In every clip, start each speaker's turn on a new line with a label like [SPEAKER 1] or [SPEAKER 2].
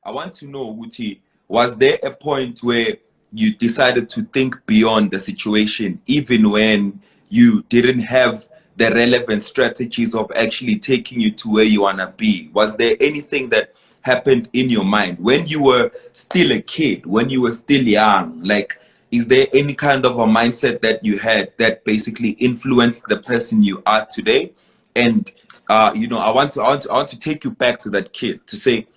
[SPEAKER 1] I want to know, Uti, was there a point where you decided to think beyond the situation, even when you didn't have the relevant strategies of actually taking you to where you want to be? Was there anything that happened in your mind when you were still a kid, when you were still young? Like, is there any kind of a mindset that you had that basically influenced the person you are today? And I want to take you back to that kid to say,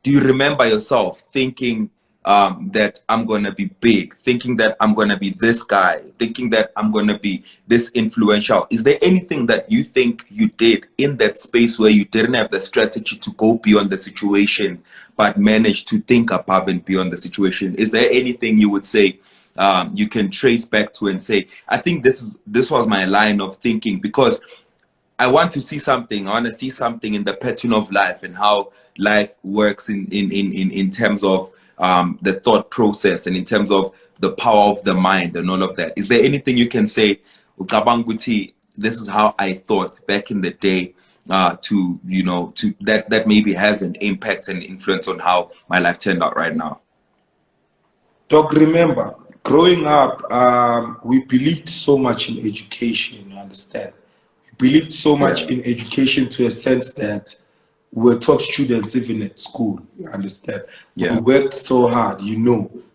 [SPEAKER 1] do you remember yourself thinking that I'm gonna be big, thinking that I'm gonna be this guy, thinking that I'm gonna be this influential? Is there anything that you think you did in that space where you didn't have the strategy to go beyond the situation, but managed to think above and beyond the situation? Is there anything you would say you can trace back to and say, I think this was my line of thinking, because I want to see something. I want to see something in the pattern of life and how life works in terms of the thought process and in terms of the power of the mind and all of that. Is there anything you can say, Ukabanguti, this is how I thought back in the day, to that maybe has an impact and influence on how my life turned out right now?
[SPEAKER 2] Doc, remember, growing up, we believed so much in education, you understand? We believed so much
[SPEAKER 1] Yeah.
[SPEAKER 2] in education to a sense that we were top students even at school, you understand? We
[SPEAKER 1] Yeah.
[SPEAKER 2] worked so hard,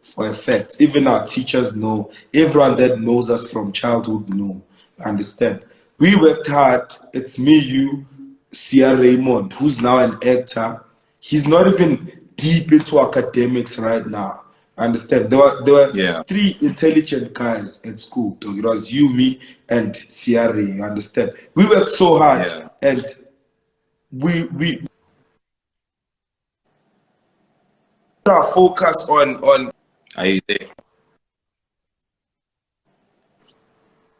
[SPEAKER 2] for a fact. Even our teachers know, everyone that knows us from childhood know, you understand? We worked hard. It's me, you, Sia Raymond, who's now an actor. He's not even deep into academics right now. Understand? There were
[SPEAKER 1] Yeah.
[SPEAKER 2] three intelligent guys at school. Dog. It was you, me, and Sierra. You understand? We worked so hard,
[SPEAKER 1] Yeah.
[SPEAKER 2] and we put our focus on.
[SPEAKER 1] Are you there?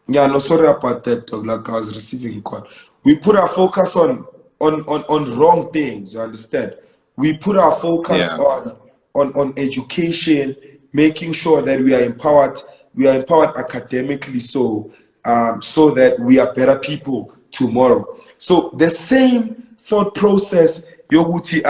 [SPEAKER 2] Yeah, no, sorry about that, dog. Like I was receiving a call. We put our focus on wrong things. You understand? We put our focus
[SPEAKER 1] Yeah.
[SPEAKER 2] on education, making sure that we are empowered. We are empowered academically, so that we are better people tomorrow. So the same thought process, Yoguti.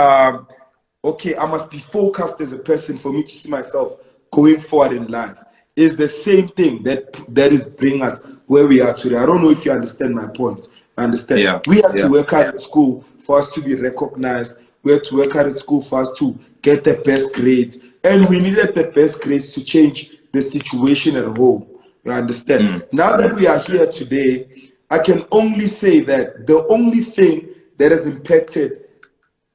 [SPEAKER 2] Okay, I must be focused as a person for me to see myself going forward in life. Is the same thing that is bringing us where we are today. I don't know if you understand my point. I understand.
[SPEAKER 1] Yeah.
[SPEAKER 2] We had to
[SPEAKER 1] Yeah.
[SPEAKER 2] work hard at school for us to be recognized. We had to work hard at school for us to get the best grades. And we needed the best grades to change the situation at home. You understand?
[SPEAKER 1] Mm.
[SPEAKER 2] Now that we are here today, I can only say that the only thing that has impacted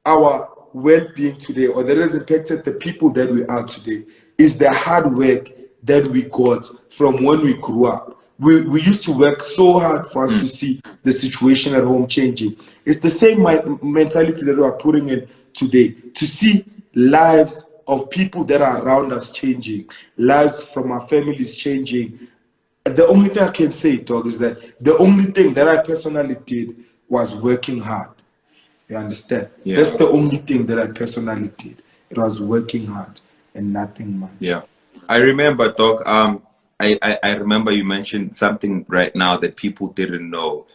[SPEAKER 2] our well-being today, or that has impacted the people that we are today, is the hard work that we got from when we grew up. We used to work so hard for us to
[SPEAKER 1] Mm.
[SPEAKER 2] see the situation at home changing. It's the same mentality that we are putting in today, to see lives of people that are around us changing, lives from our families changing. The only thing I can say, dog, is that the only thing that I personally did was working hard. You understand? That's
[SPEAKER 1] Yeah.
[SPEAKER 2] the only thing that I personally did. It was working hard and nothing much.
[SPEAKER 1] Yeah. I remember, Doc. I remember you mentioned something right now that people didn't know.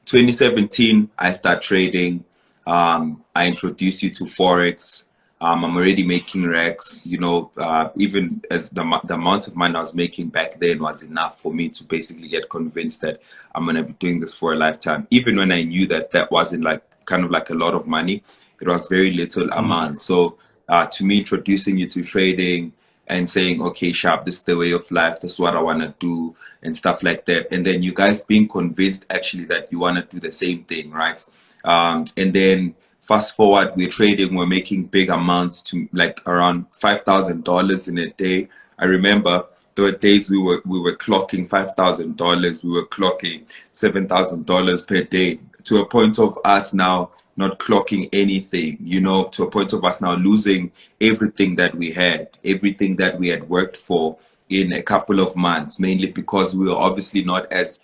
[SPEAKER 1] 2017, I start trading. I introduced you to Forex. I'm already making racks. Even as the amount of money I was making back then was enough for me to basically get convinced that I'm gonna be doing this for a lifetime. Even when I knew that that wasn't like kind of like a lot of money, it was very little amount. So to me, introducing you to trading and saying, okay, Sharp, this is the way of life, this is what I want to do, and stuff like that. And then you guys being convinced actually that you want to do the same thing, right? And then fast forward, we're trading, we're making big amounts, to like around $5,000 in a day. I remember there were days we were clocking $5,000, we were clocking $7,000 per day, to a point of us now not clocking anything, to a point of us now losing everything that we had, everything that we had worked for in a couple of months, mainly because we were obviously not as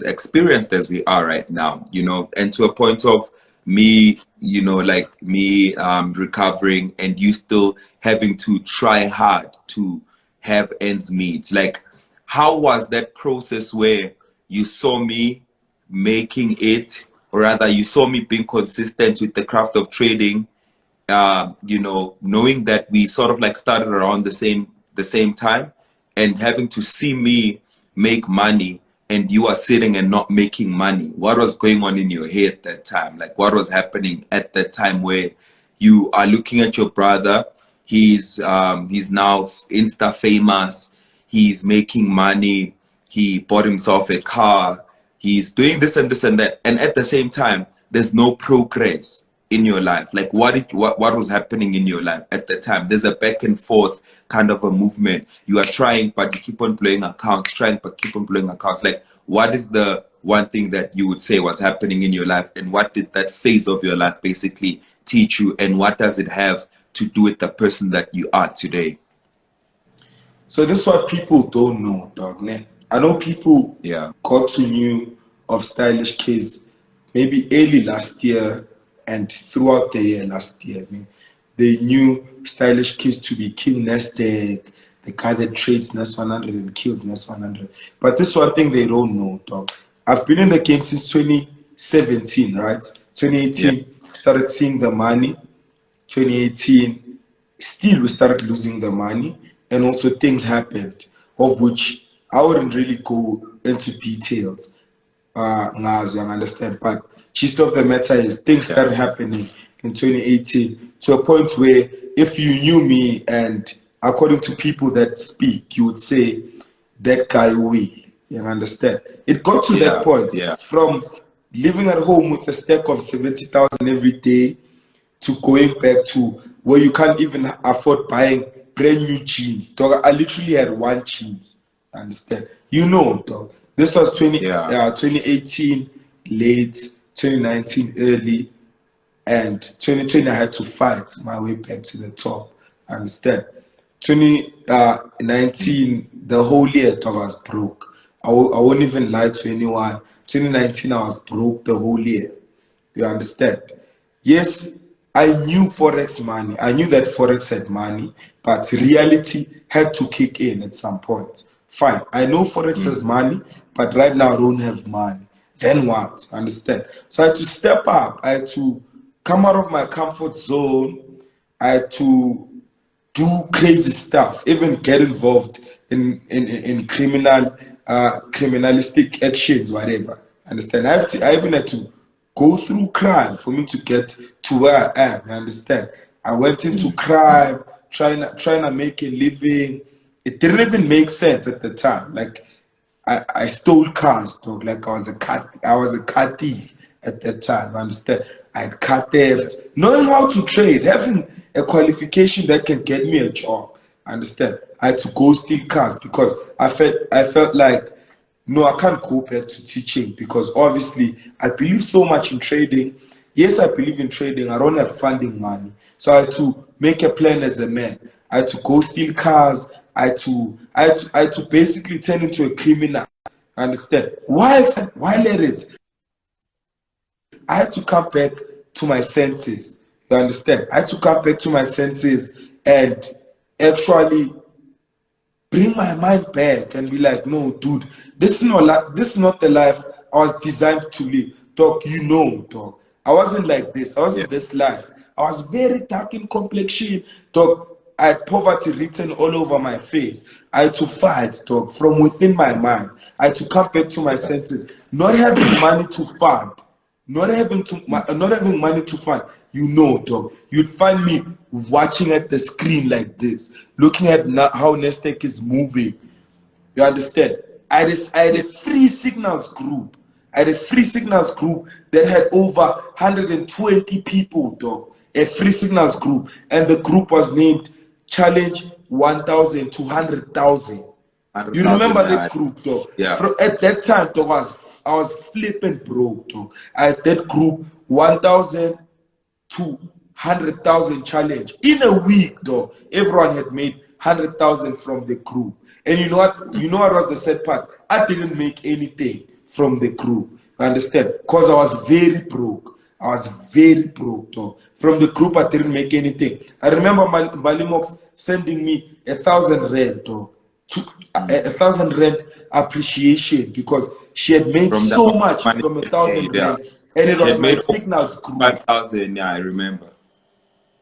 [SPEAKER 1] experienced as we are right now, and to a point of me, like me recovering and you still having to try hard to have ends meet. Like, how was that process where you saw me making it or rather you saw me being consistent with the craft of trading, you know, knowing that we sort of like started around the same time, and having to see me make money and you are sitting and not making money. What was going on in your head at that time? Like, what was happening at that time where you are looking at your brother? He's now Insta famous. He's making money. He bought himself a car. He's doing this and this and that, and at the same time there's no progress in your life. Like, what was happening in your life at the time? There's a back and forth kind of a movement. You are trying, but you keep on blowing accounts, trying but keep on blowing accounts. Like, what is the one thing that you would say was happening in your life, and what did that phase of your life basically teach you, and what does it have to do with the person that you are today?
[SPEAKER 2] So this is what people don't know, dog. Ne? I know people
[SPEAKER 1] Yeah.
[SPEAKER 2] got to know of stylish kids maybe early last year and throughout the year last year. I mean, they knew stylish kids to be King Nasdaq, the guy that trades Nas 100 and kills Nas 100. But this is one thing they don't know, dog. I've been in the game since 2017, right?
[SPEAKER 1] Yeah.
[SPEAKER 2] 2018, started seeing the money. 2018, still we started losing the money, and also things happened, of which I wouldn't really go into details. Ngazi, I understand, but gist of the matter is things started happening in 2018 to a point where if you knew me, and according to people that speak, you would say that guy will. You understand? It got to that point from living at home with a stack of 70,000 every day to going back to where you can't even afford buying brand new jeans. Dog, I literally had one jeans. Understand? You know, dog. This was 2018 late, 2019 early, and 2020 I had to fight my way back to the top. Understand? 2019, the whole year, dog, I was broke. I won't even lie to anyone. 2019, I was broke the whole year. You understand? Yes, I knew Forex money. I knew that Forex had money, but reality had to kick in at some point. Fine, I know Forex has money, but right now I don't have money. Then what? Understand? So I had to step up. I had to come out of my comfort zone. I had to do crazy stuff, even get involved in criminalistic actions, whatever. Understand? I even had to go through crime for me to get to where I am. You understand? I went into crime, trying to make a living. It didn't even make sense at the time. Like I stole cars, dog. Like I was a car thief at that time. Understand? I had car thefts, knowing how to trade, having a qualification that can get me a job. Understand? I had to go steal cars because I felt like no, I can't go back to teaching because obviously I believe so much in trading. Yes, I believe in trading. I don't have funding money. So I had to make a plan as a man. I had to go steal cars. I had to basically turn into a criminal. Understand? While at it, I had to come back to my senses. You understand? I had to come back to my senses and actually bring my mind back and be like, no, dude, this is not the life I was designed to live. Dog, you know, dog. I wasn't like this. I wasn't this light. I was very dark in complexion. Dog, I had poverty written all over my face. I had to fight, dog, from within my mind. I had to come back to my senses. Not having money to fund. Not having money to fund, you know, dog. You'd find me watching at the screen like this, looking at how Nasdaq is moving. You understand? I had a free signals group. I had a free signals group that had over 120 people, dog. A free signals group, and the group was named Challenge 1,000 to 100,000. You remember that group, dog?
[SPEAKER 1] Yeah.
[SPEAKER 2] At that time, dog, I was flipping broke, dog. I had that group 1,000 to 100,000 challenge in a week, dog. Everyone had made 100,000 from the group, and you know what? You know what was the sad part? I didn't make anything from the group. You understand? Because I was very broke. I was very broke, dog. From the group, I didn't make anything. I remember Malimox sending me 1,000 rand, dog. A 1,000 rand appreciation because she had made so much from 1,000 rand and it
[SPEAKER 1] She
[SPEAKER 2] was
[SPEAKER 1] had
[SPEAKER 2] my
[SPEAKER 1] made
[SPEAKER 2] signals group.
[SPEAKER 1] 5,000. Yeah, I remember.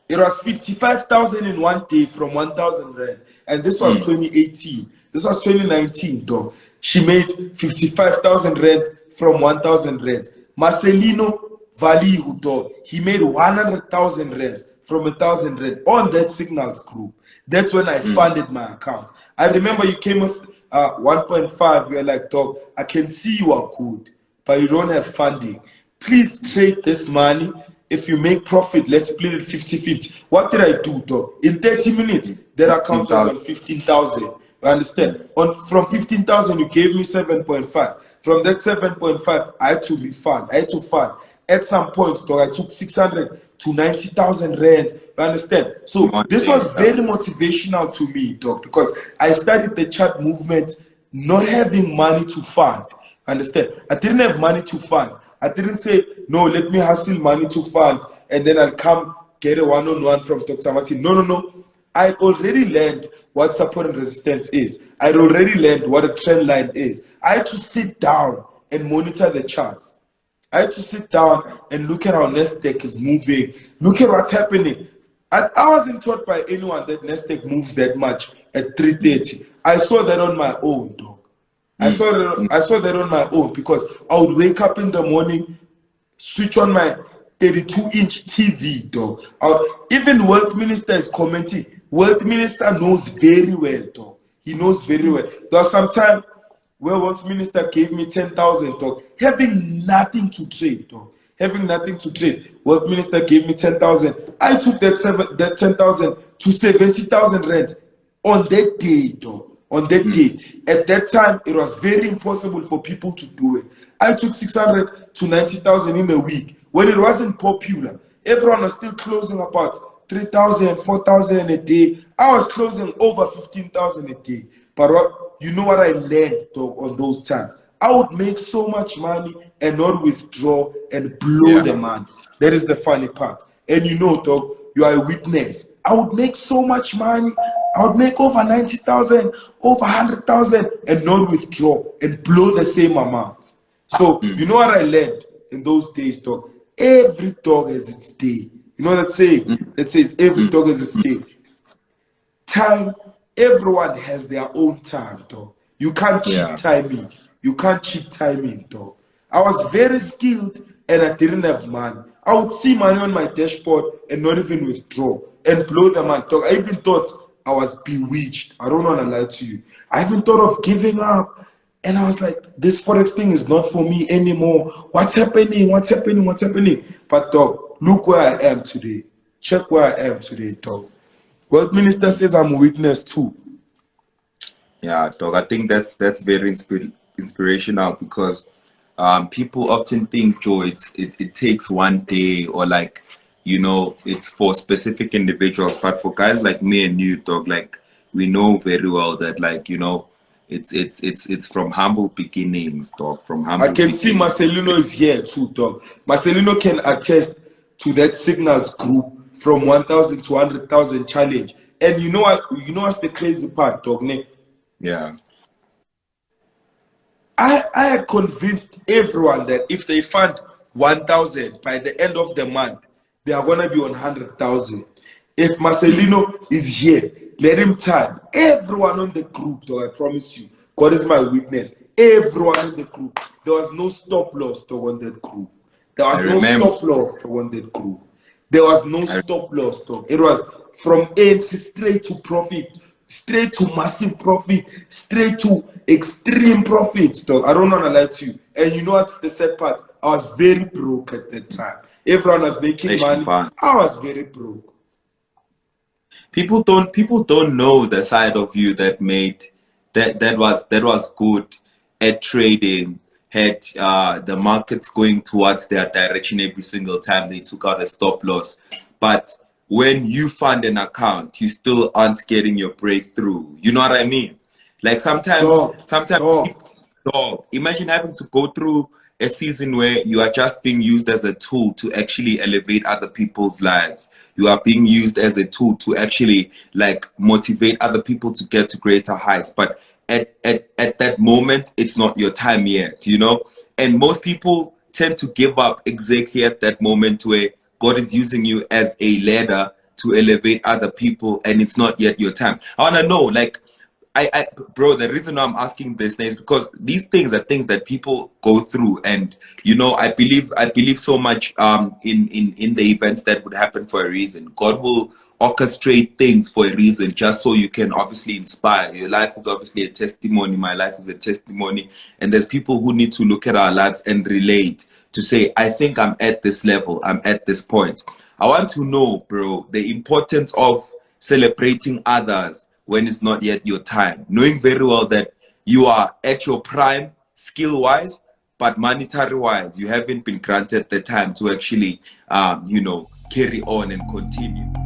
[SPEAKER 2] It was 55,000 in one day from 1,000 rand. And this was 2018. This was 2019, though. She made 55,000 rand from 1,000 rand. Marcelino Valihu, though, he made 100,000 rand from 1,000 rand on that signals group. That's when I funded my account. I remember you came with 1.5. You're like, dog, I can see you are good, but you don't have funding. Please trade this money. If you make profit, let's split it 50-50. What did I do, dog? In 30 minutes, that account was
[SPEAKER 1] 15,000.
[SPEAKER 2] on 15,000. You understand? From 15,000, you gave me 7.5. From that 7.5, I had to refund. I had to fund. At some point, dog, I took 600 to 90,000 rand. You understand? So
[SPEAKER 1] One
[SPEAKER 2] this
[SPEAKER 1] day,
[SPEAKER 2] was very motivational to me, dog, because I started the chat movement not having money to fund. Understand? I didn't have money to fund. I didn't say, no, let me hustle money to fund and then I'll come get a one-on-one from Dr. Martin. No, no, no. I already learned what support and resistance is. I already learned what a trend line is. I had to sit down and monitor the charts. I had to sit down and look at how Nasdaq is moving. Look at what's happening. And I wasn't taught by anyone that Nasdaq moves that much at 3:30. I saw that on my own, dog. I saw that on my own because I would wake up in the morning, switch on my 32-inch TV, dog. Even Wealth Minister is commenting. Wealth Minister knows very well, dog. He knows very well. There was some time where Wealth Minister gave me 10,000, dog, having nothing to trade, dog. Having nothing to trade. Wealth Minister gave me 10,000. I took that 10,000 to 70,000 rand on that day, dog. On that day. At that time, it was very impossible for people to do it. I took 600 to 90,000 in a week when it wasn't popular. Everyone was still closing about 3,000, 4,000 a day. I was closing over 15,000 a day. But you know what I learned, though, on those times? I would make so much money and not withdraw and blow the money. That is the funny part. And you know, dog, you are a witness. I would make so much money. I would make over 90,000, over 100,000 and not withdraw and blow the same amount. So, you know what I learned in those days, dog? Every dog has its day. You know that saying? That says every dog has its day. Time, everyone has their own time, dog. You can't cheat timing. You can't cheat timing, dog. I was very skilled and I didn't have money. I would see money on my dashboard and not even withdraw and blow the money, dog. I even thought I was bewitched. I don't want to lie to you. I even thought of giving up. And I was like, this Forex thing is not for me anymore. What's happening? What's happening? What's happening? But dog, look where I am today. Check where I am today, dog. Wealth Minister says I'm a witness too.
[SPEAKER 1] Yeah, dog. I think that's very inspirational because people often think, Joe, it takes one day or like, you know, it's for specific individuals. But for guys like me and you, dog, like we know very well that, like, you know, it's from humble beginnings, dog. From humble.
[SPEAKER 2] I can see Marcelino is here too, dog. Marcelino can attest to that signals group from 1,000 to 100,000 challenge. And you know what? You know what's the crazy part, dog?
[SPEAKER 1] Yeah.
[SPEAKER 2] I had convinced everyone that if they fund 1,000 by the end of the month, they are gonna be on 100,000. If Marcelino is here, let him type. Everyone on the group, though, I promise you, God is my witness. Everyone in the group, there was no stop loss though on that group. There was no stop loss though on that group. There was no stop loss though. It was from entry straight to profit, straight to massive profit, straight to extreme profits though. I don't want to lie to you. And you know what's the sad part? I was very broke at that time. Everyone was making money. I was very broke.
[SPEAKER 1] People don't know the side of you that made that was good at trading, had the markets going towards their direction every single time they took out a stop loss. But when you fund an account, you still aren't getting your breakthrough. You know what I mean? Like sometimes imagine having to go through a season where you are just being used as a tool to actually elevate other people's lives. You are being used as a tool to actually like motivate other people to get to greater heights. But at that moment, it's not your time yet, you know? And most people tend to give up exactly at that moment where God is using you as a ladder to elevate other people and it's not yet your time. I want to know, like, bro, the reason I'm asking this is because these things are things that people go through, and I believe so much in the events that would happen for a reason. God will orchestrate things for a reason, just so you can obviously inspire. Your life is obviously a testimony. My life is a testimony, and there's people who need to look at our lives and relate to say, I think I'm at this level, I'm at this point. I want to know, bro, the importance of celebrating others when it's not yet your time, knowing very well that you are at your prime skill wise, but monetary wise, you haven't been granted the time to actually, carry on and continue.